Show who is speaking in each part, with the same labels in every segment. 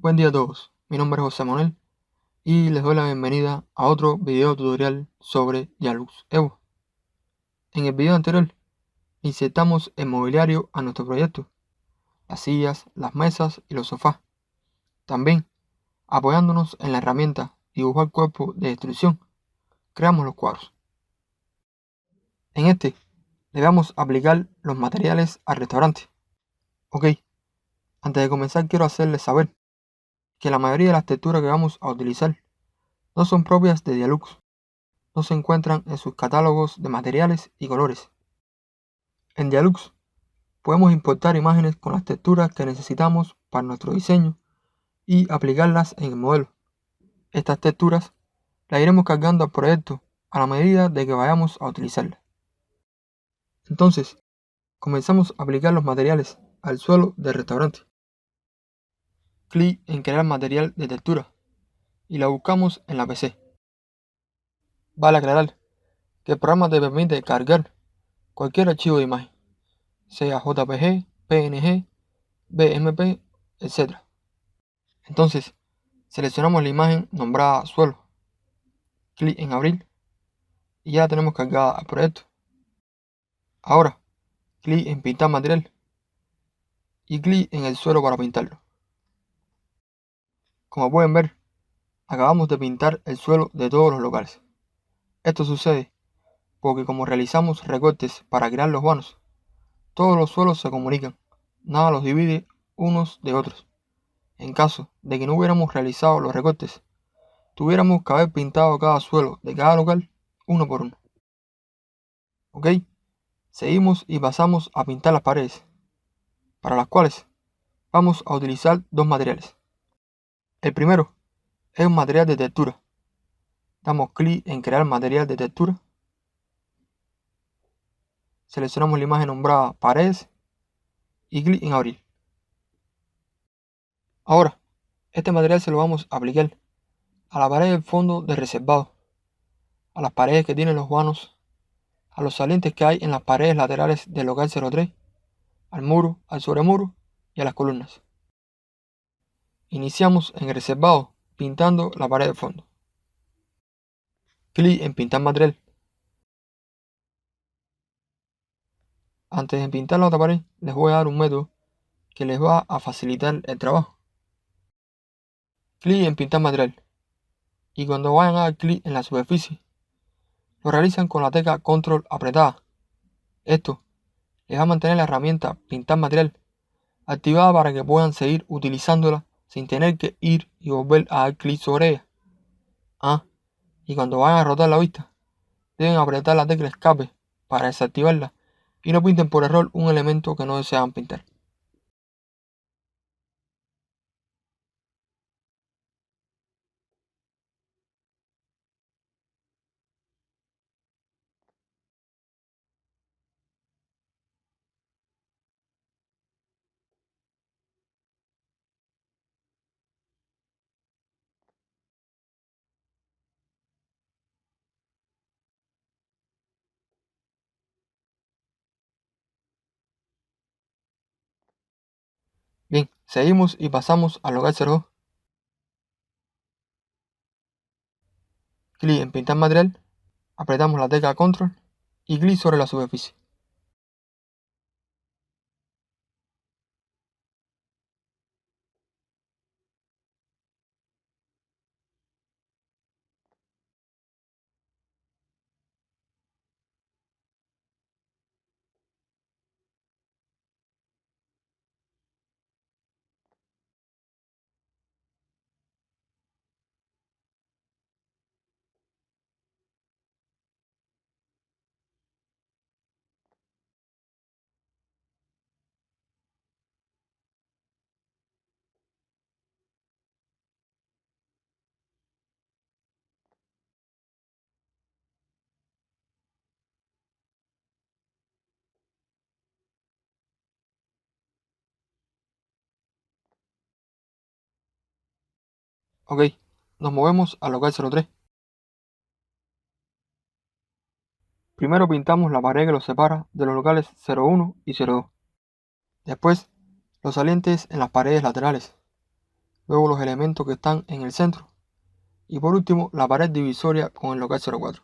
Speaker 1: Buen día a todos, mi nombre es José Manuel y les doy la bienvenida a otro video tutorial sobre Dialux Evo. En el video anterior insertamos el mobiliario a nuestro proyecto, las sillas, las mesas y los sofás. También, apoyándonos en la herramienta Dibujar cuerpo de destrucción, creamos los cuadros. En este le vamos a aplicar los materiales al restaurante. Ok, antes de comenzar quiero hacerles saber que la mayoría de las texturas que vamos a utilizar no son propias de Dialux. No se encuentran en sus catálogos de materiales y colores. En Dialux podemos importar imágenes con las texturas que necesitamos para nuestro diseño y aplicarlas en el modelo. Estas texturas las iremos cargando al proyecto a la medida de que vayamos a utilizarlas. Entonces, comenzamos a aplicar los materiales al suelo del restaurante. Clic en crear material de textura y la buscamos en la PC. Vale aclarar que el programa te permite cargar cualquier archivo de imagen, sea JPG, PNG, BMP, etc. Entonces, seleccionamos la imagen nombrada suelo, clic en abrir y ya la tenemos cargada al proyecto. Ahora, clic en pintar material y clic en el suelo para pintarlo. Como pueden ver, acabamos de pintar el suelo de todos los locales. Esto sucede porque como realizamos recortes para crear los vanos, todos los suelos se comunican, nada los divide unos de otros. En caso de que no hubiéramos realizado los recortes, tuviéramos que haber pintado cada suelo de cada local uno por uno. Ok, seguimos y pasamos a pintar las paredes, para las cuales vamos a utilizar dos materiales. El primero es un material de textura. Damos clic en crear material de textura. Seleccionamos la imagen nombrada paredes y clic en abrir. Ahora, este material se lo vamos a aplicar a la pared del fondo de reservado, a las paredes que tienen los vanos, a los salientes que hay en las paredes laterales del local 03, al muro, al sobremuro y a las columnas. Iniciamos en el reservado pintando la pared de fondo. Clic en pintar material. Antes de pintar la otra pared, les voy a dar un método que les va a facilitar el trabajo. Clic en pintar material y cuando vayan a dar clic en la superficie, lo realizan con la tecla control apretada. Esto les va a mantener la herramienta pintar material activada para que puedan seguir utilizándola sin tener que ir y volver a dar clic sobre ella. Y cuando vayan a rotar la vista, deben apretar la tecla escape para desactivarla y no pinten por error un elemento que no desean pintar. Bien, seguimos y pasamos al local 02. Clic en pintar material, apretamos la tecla control y clic sobre la superficie. Ok, nos movemos al local 03. Primero pintamos la pared que los separa de los locales 01 y 02. Después, los salientes en las paredes laterales. luego los elementos que están en el centro y por último la pared divisoria con el local 04.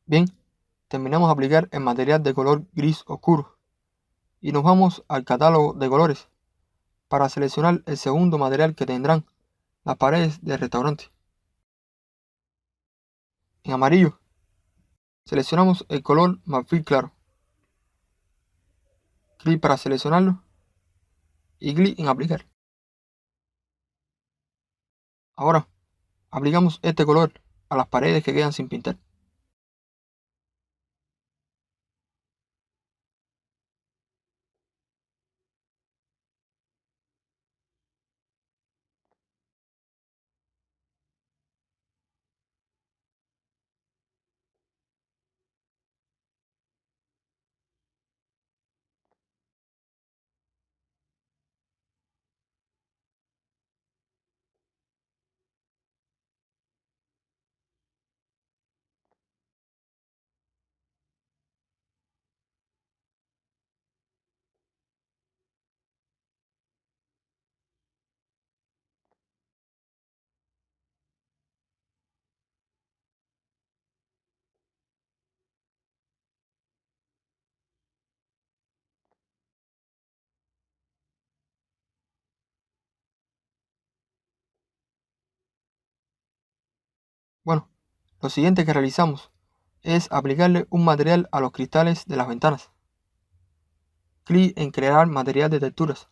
Speaker 1: Bien, terminamos de aplicar el material de color gris oscuro y nos vamos al catálogo de colores para seleccionar el segundo material que tendrán las paredes del restaurante. En amarillo, seleccionamos el color marfil claro. Clic para seleccionarlo y clic en aplicar. Ahora, aplicamos este color a las paredes que quedan sin pintar. Bueno, lo siguiente que realizamos es aplicarle un material a los cristales de las ventanas. Clic en crear material de texturas.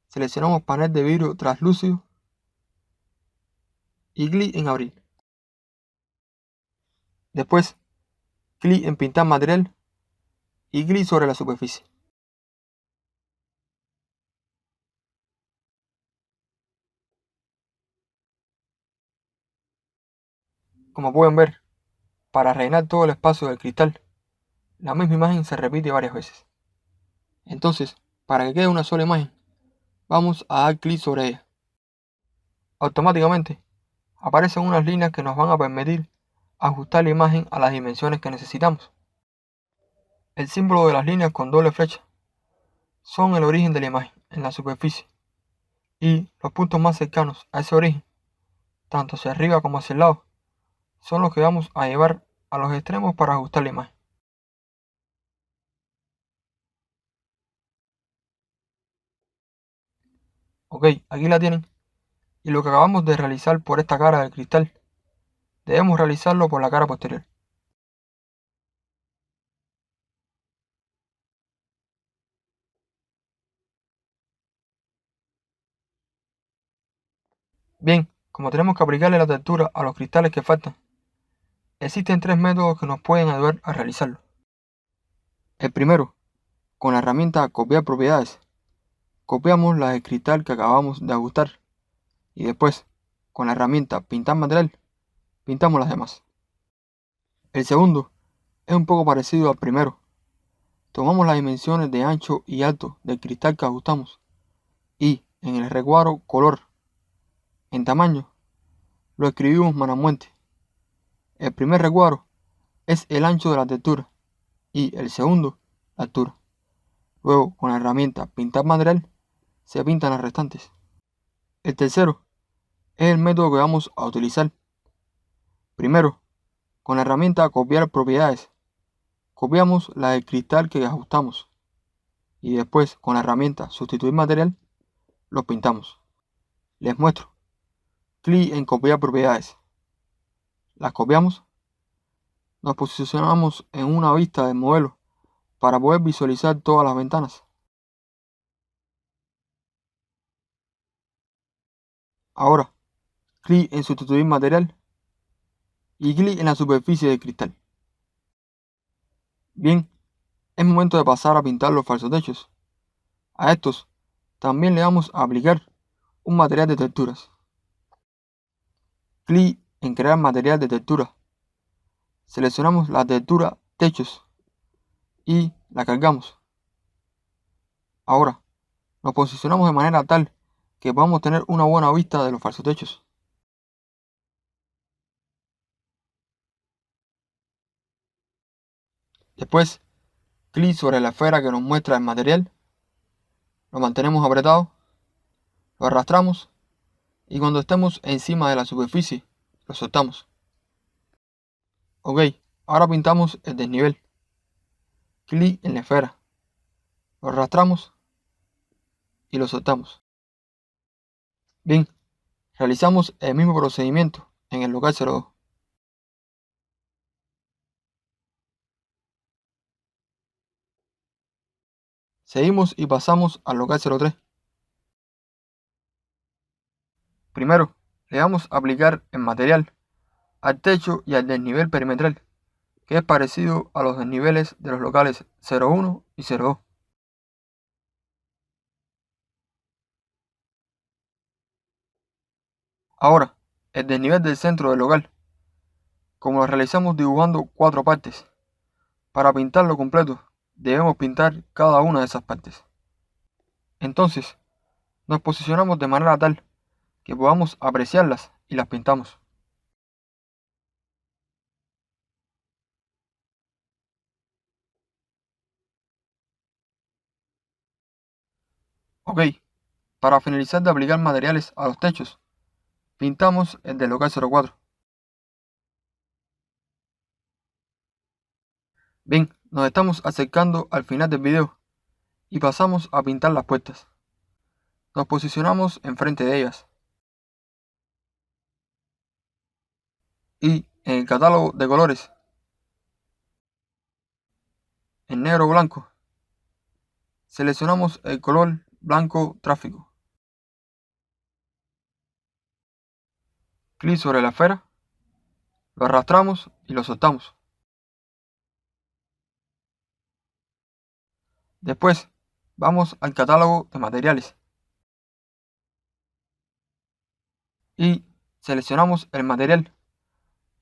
Speaker 1: Seleccionamos panel de vidrio translúcido y clic en abrir. Después, clic en pintar material y clic sobre la superficie. Como pueden ver, para rellenar todo el espacio del cristal, la misma imagen se repite varias veces. Entonces, para que quede una sola imagen, vamos a dar clic sobre ella. Automáticamente aparecen unas líneas que nos van a permitir ajustar la imagen a las dimensiones que necesitamos. El símbolo de las líneas con doble flecha son el origen de la imagen en la superficie y los puntos más cercanos a ese origen, tanto hacia arriba como hacia el lado, son los que vamos a llevar a los extremos para ajustar la imagen. Ok, aquí la tienen. Y lo que acabamos de realizar por esta cara del cristal, debemos realizarlo por la cara posterior. Bien, como tenemos que aplicarle la textura a los cristales que faltan, existen tres métodos que nos pueden ayudar a realizarlo. El primero, con la herramienta copiar propiedades, copiamos la del cristal que acabamos de ajustar y después, con la herramienta pintar material, pintamos las demás. El segundo es un poco parecido al primero. Tomamos las dimensiones de ancho y alto del cristal que ajustamos y en el recuadro color en tamaño lo escribimos manualmente. El primer recuadro es el ancho de la textura y el segundo la altura. Luego, con la herramienta pintar material, se pintan las restantes. El tercero es el método que vamos a utilizar. Primero, con la herramienta copiar propiedades, copiamos la del cristal que ajustamos y después, con la herramienta sustituir material, lo pintamos. Les muestro. Clic en copiar propiedades. Las copiamos. Nos posicionamos en una vista del modelo para poder visualizar todas las ventanas. Ahora, clic en sustituir material y clic en la superficie del cristal. Bien, es momento de pasar a pintar los falsotechos. A estos también le vamos a aplicar un material de texturas. Clic en crear material de textura. Seleccionamos la textura techos y la cargamos. Ahora, nos posicionamos de manera tal que podamos tener una buena vista de los falsotechos. Después, clic sobre la esfera que nos muestra el material, lo mantenemos apretado, lo arrastramos y cuando estemos encima de la superficie, lo soltamos. Ok, ahora pintamos el desnivel. Clic en la esfera, lo arrastramos y lo soltamos. Bien, realizamos el mismo procedimiento en el local 02. Seguimos y pasamos al local 03. Primero, le vamos a aplicar el material al techo y al desnivel perimetral, que es parecido a los desniveles de los locales 01 y 02. Ahora, el desnivel del centro del local, como lo realizamos dibujando 4 partes. Para pintarlo completo, debemos pintar cada una de esas partes. Entonces, nos posicionamos de manera tal que podamos apreciarlas y las pintamos. Ok, para finalizar de aplicar materiales a los techos, pintamos el del local 04. Bien, nos estamos acercando al final del video y pasamos a pintar las puertas. Nos posicionamos enfrente de ellas y en el catálogo de colores, en negro o blanco, seleccionamos el color blanco tráfico. Clic sobre la esfera, lo arrastramos y lo soltamos. Después, vamos al catálogo de materiales y seleccionamos el material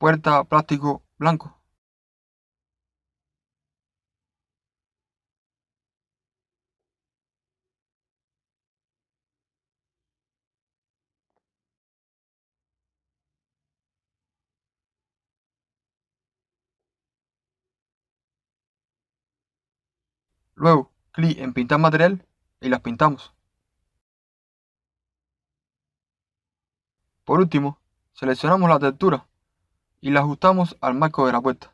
Speaker 1: puerta plástico blanco. Luego, clic en pintar material y las pintamos. Por último, seleccionamos la textura y la ajustamos al marco de la puerta.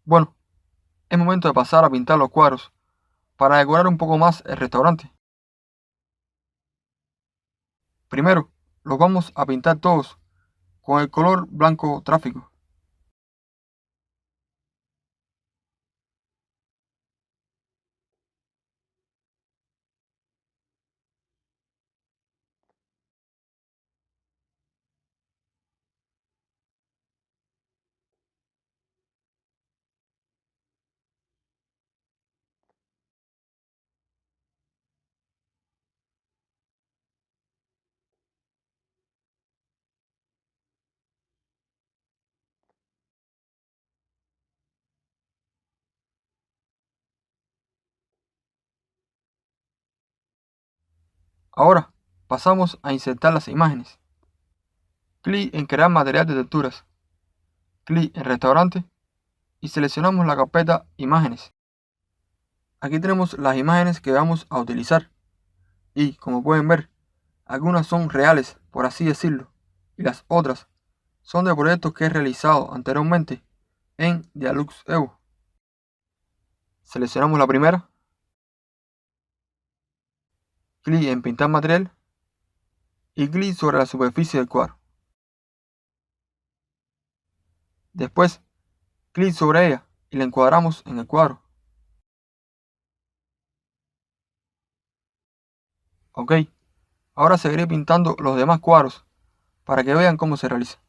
Speaker 1: Bueno, es momento de pasar a pintar los cuadros para decorar un poco más el restaurante. Primero, los vamos a pintar todos con el color blanco tráfico. Ahora, pasamos a insertar las imágenes. Clic en crear material de texturas. Clic en restaurante y seleccionamos la carpeta imágenes. Aquí tenemos las imágenes que vamos a utilizar y, como pueden ver, algunas son reales, por así decirlo, y las otras son de proyectos que he realizado anteriormente en Dialux Evo. Seleccionamos la primera, clic en pintar material y clic sobre la superficie del cuadro. Después, clic sobre ella y la encuadramos en el cuadro. Ok, ahora seguiré pintando los demás cuadros para que vean cómo se realiza.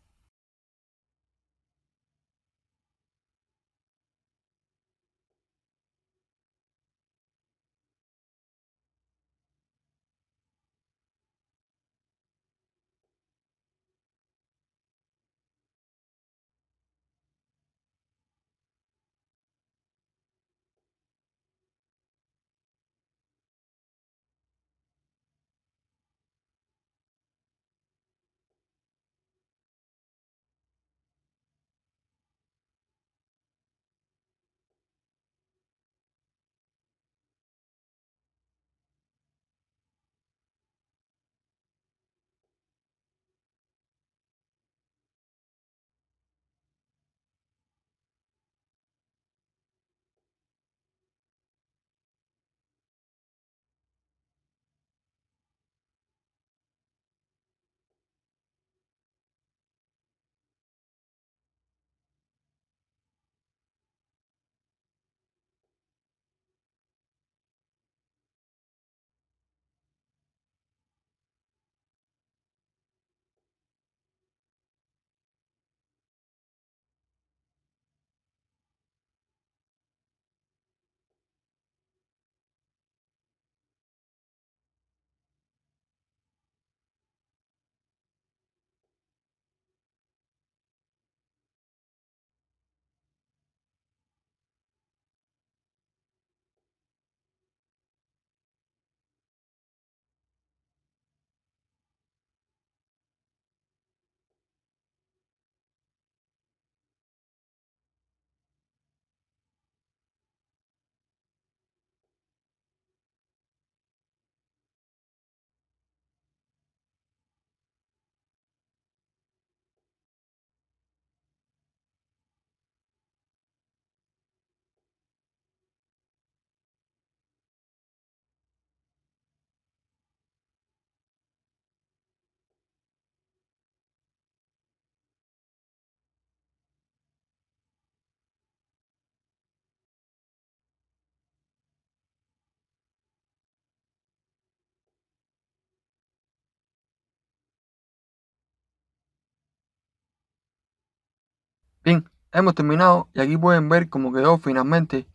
Speaker 1: Bien, hemos terminado y aquí pueden ver cómo quedó finalmente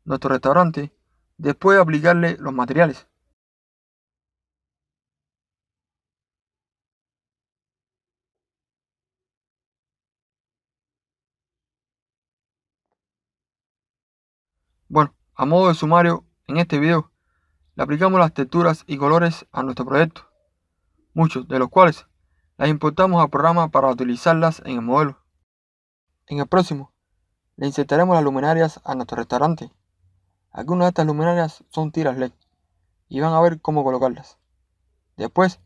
Speaker 1: nuestro restaurante después de aplicarle los materiales. Bueno, a modo de sumario, en este video le aplicamos las texturas y colores a nuestro proyecto. muchos de los cuales las importamos al programa para utilizarlas en el modelo. En el próximo, le insertaremos las luminarias a nuestro restaurante. Algunas de estas luminarias son tiras LED y van a ver cómo colocarlas. Después,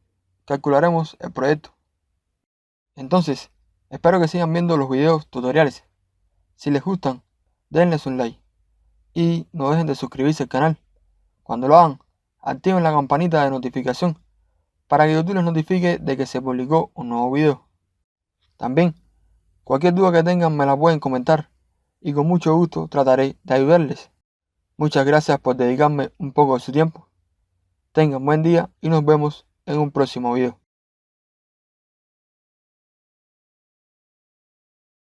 Speaker 1: calcularemos el proyecto. Entonces, espero que sigan viendo los videos tutoriales. Si les gustan, denles un like y no dejen de suscribirse al canal. Cuando lo hagan, activen la campanita de notificación para que YouTube les notifique de que se publicó un nuevo video. También, cualquier duda que tengan me la pueden comentar y con mucho gusto trataré de ayudarles. Muchas gracias por dedicarme un poco de su tiempo. Tengan buen día y nos vemos en un próximo video.